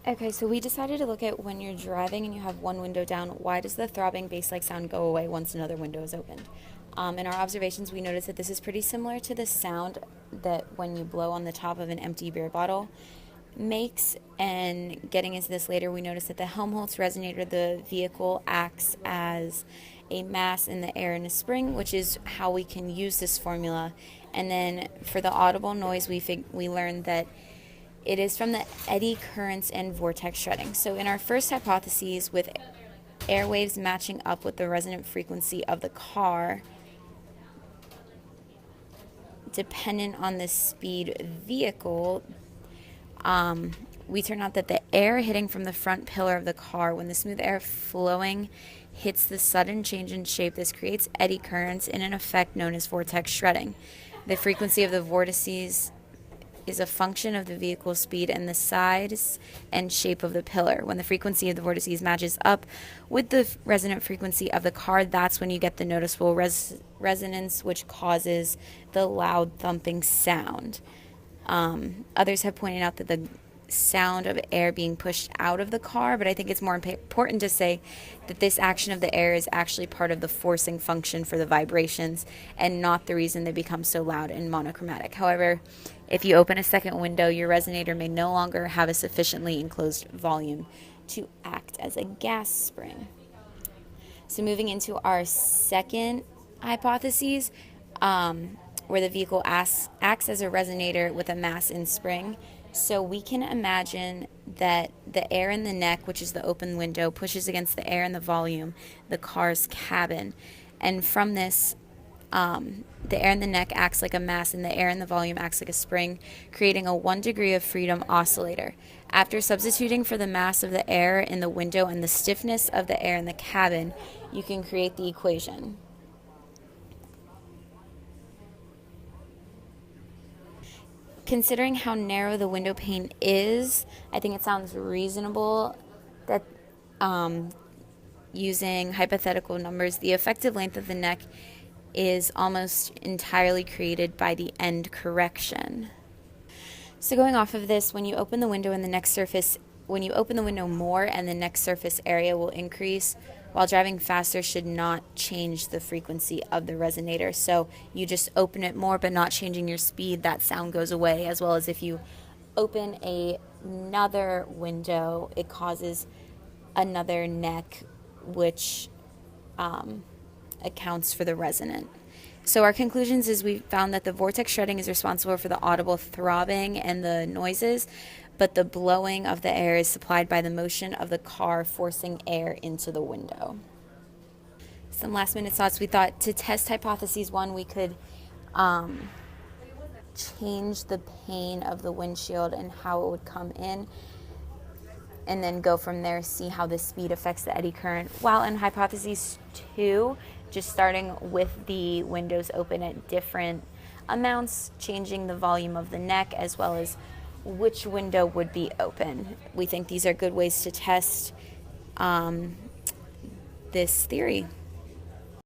Okay, so we decided to look at when you're driving and you have one window down, why does the throbbing bass-like sound go away once another window is opened? In our observations, we noticed that this is pretty similar to the sound that when you blow on the top of an empty beer bottle makes. And getting into this later, we noticed that the Helmholtz resonator, the vehicle acts as a mass in the air in a spring, which is how we can use this formula. And then for the audible noise, we learned that it is from the eddy currents and vortex shredding. So in our first hypotheses, with airwaves matching up with the resonant frequency of the car, dependent on the speed vehicle, we turn out that the air hitting from the front pillar of the car, when the smooth air flowing hits the sudden change in shape, this creates eddy currents in an effect known as vortex shredding. The frequency of the vortices is a function of the vehicle's speed and the size and shape of the pillar. When the frequency of the vortices matches up with the resonant frequency of the car, that's when you get the noticeable resonance, which causes the loud thumping sound. Others have pointed out that the sound of air being pushed out of the car, but I think it's more important to say that this action of the air is actually part of the forcing function for the vibrations and not the reason they become so loud and monochromatic. However, if you open a second window, your resonator may no longer have a sufficiently enclosed volume to act as a gas spring. So moving into our second hypotheses, where the vehicle acts as a resonator with a mass in spring. So we can imagine that the air in the neck, which is the open window, pushes against the air in the volume, the car's cabin. And from this, the air in the neck acts like a mass and the air in the volume acts like a spring, creating a 1 degree of freedom oscillator. After substituting for the mass of the air in the window and the stiffness of the air in the cabin, you can create the equation. Considering how narrow the window pane is, I think it sounds reasonable that using hypothetical numbers, the effective length of the neck is almost entirely created by the end correction. So going off of this, when you open the window and the neck surface, when you open the window more and the neck surface area will increase, while driving faster should not change the frequency of the resonator. So you just open it more but not changing your speed, that sound goes away. As well as if you open another window, it causes another neck, which accounts for the resonant. So our conclusions is we found that the vortex shredding is responsible for the audible throbbing and the noises, but the blowing of the air is supplied by the motion of the car forcing air into the window. Some last minute thoughts. We thought to test hypothesis 1, we could change the pane of the windshield and how it would come in, and then go from there, see how the speed affects the eddy current. While in hypothesis 2, just starting with the windows open at different amounts, changing the volume of the neck as well as which window would be open. We think these are good ways to test this theory.